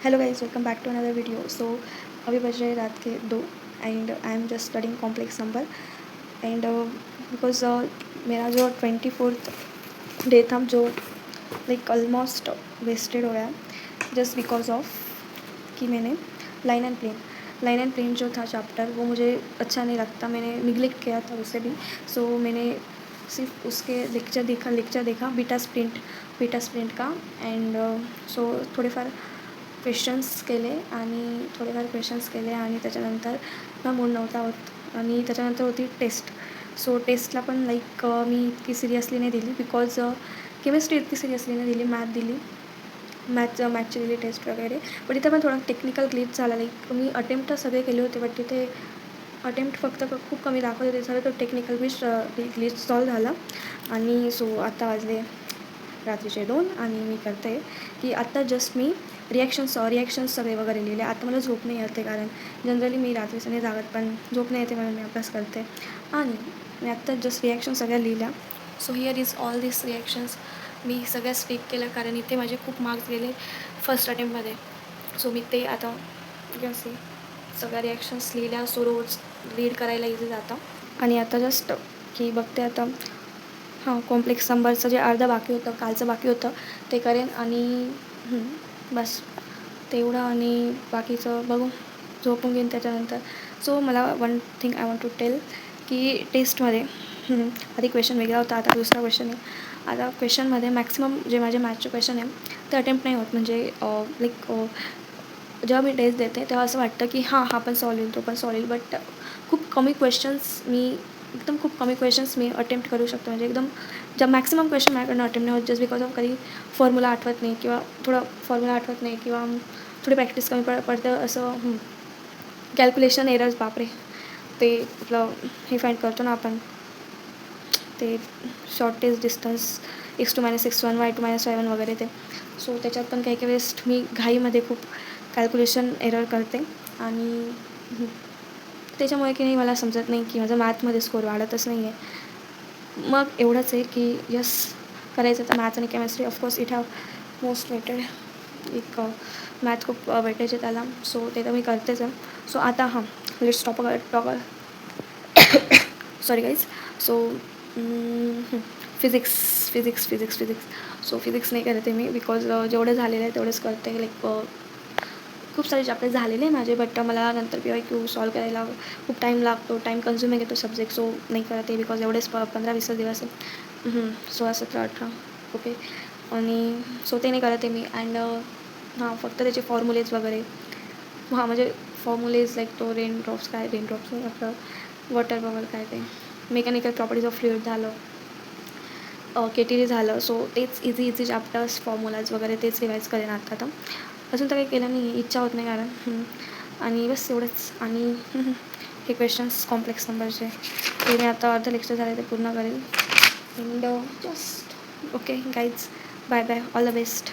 Hello guys, welcome back to another video. So अभी बज रहे रात के 2 and I am just studying complex number and because मेरा जो 24th डे था जो लाइक ऑलमोस्ट वेस्टेड हो गया जस्ट बिकॉज ऑफ कि मैंने लाइन एंड प्लेन जो था चैप्टर वो मुझे अच्छा नहीं लगता, मैंने निगलेक्ट किया था उसे भी। सो मैंने सिर्फ उसके लेक्चर देखा बीटा स्प्रिंट का एंड सो थोडेफार क्वेश्चन्स केले आणि त्याच्यानंतर ना मूड नव्हता होत आणि त्याच्यानंतर होती टेस्ट. सो टेस्टला पण लाईक मी इतकी सिरियसली नाही दिली बिकॉज केमिस्ट्री इतकी सिरियसली नाही दिली, मॅथची दिली टेस्ट वगैरे. पण इथं पण थोडा टेक्निकल ग्लिच झाला. लाईक मी अटेम्प्ट सगळे केले होते बट तिथे अटेम्प्ट फक्त खूप कमी दाखवत होते, सगळं तो टेक्निकल ग्लिच सॉल्व झाला. आणि सो आत्ता वाजले रात्रीचे 2 आणि मी करते की आत्ता जस्ट मी रिॲक्शन्स सगळे वगैरे लिहिले. आता मला झोप नाही येते कारण जनरली मी रात्रीचं नाही जागत, पण झोप नाही येते म्हणून मी अभ्यास करते. आणि मी आत्ता जस्ट रिॲक्शन सगळ्या लिहिल्या. So here is all this reactions. मी सगळ्या स्पीक केलं कारण इथे माझे खूप मार्क्स गेले फर्स्ट अटेम्प्टमध्ये. सो मी ते आता सी सगळ्या रिॲक्शन्स लिहिल्या. सो रोज रीड करायला इझी जातं. आणि आता जस्ट की बघते आता कॉम्प्लेक्स नंबरचं जे अर्धं बाकी होतं, कालचं बाकी होतं ते करेन आणि बस तेवढं आणि बाकीचं बघू, झोपून घेईन त्याच्यानंतर. सो मला one thing I want to tell की टेस्टमध्ये आधी क्वेश्चन वेगळा होता, आता दुसरा क्वेश्चन आहे. आता क्वेश्चनमध्ये मॅक्सिमम जे माझे मॅथचे क्वेश्चन आहे ते अटेम्प्ट नाही होत. म्हणजे लाईक जेव्हा मी टेस्ट देते तेव्हा असं वाटतं की हा पण सॉल्व होईल, तो पण सॉल्व होईल. बट खूप कमी क्वेश्चन्स मी अटेम्प्ट करू शकतो. म्हणजे एकदम मॅक्सिमम क्वेश्चन माझ्याकडनं अटेम्प्ट नाही होत जस्ट बिकॉज ऑफ कधी फॉर्म्युला आठवत नाही किंवा थोडी प्रॅक्टिस कमी पडतं असं. कॅल्क्युलेशन एरर्स, बापरे, ते आपलं हे फाईंड करतो ना आपण, ते शॉर्टेस्ट डिस्टन्स x2-x1 y2-y1 वगैरे ते. सो त्याच्यात पण काही वेळेस मी घाईमध्ये खूप कॅल्क्युलेशन एरर करते आणि त्याच्यामुळे की नाही मला समजत नाही की माझा मॅथमध्ये स्कोर वाढतच नाही आहे. मग एवढंच आहे की यस, करायचं तर मॅथ्स आणि chemistry. Of course it have most weighted. एक मॅथ खूप वेटेज आहे त्याला. सो ते तर मी करतेच आहे. सो आता let's talk sorry guys. So physics. So physics नाही करते मी बिकॉज जेवढे झालेले आहे तेवढेच करते. लाईक खूप सारे चॅप्टर झालेले आहे माझे, बट मला नंतर PYQ सॉल्व करायला खूप टाईम लागतो, टाईम कन्झ्युमिंग येतो सब्जेक्ट. सो नाही करते बिकॉज एवढेच 15-20 दिवस आहे. 16-17-18 ओके. आणि सो ते नाही करते मी. अँड फक्त त्याचे फॉर्म्युलेज वगैरे म्हणजे फॉर्म्युलेज लाईक तो रेनड्रॉप्स आपलं वॉटर बबल काय ते मेकॅनिकल प्रॉपर्टीज ऑफ फ्लुइड झालं, KTD झालं. सो तेच इझी चॅप्टर्स, फॉर्म्युलाज वगैरे तेच रिवाईज करेन आता. अजून तर काही केलं नाही, इच्छा होत नाही कारण आणि बस एवढंच. आणि हे क्वेश्चन्स कॉम्प्लेक्स नंबरचे ते मी आता अर्ध लेक्चर झाले ते पूर्ण करेल. And just okay guys, bye all the best.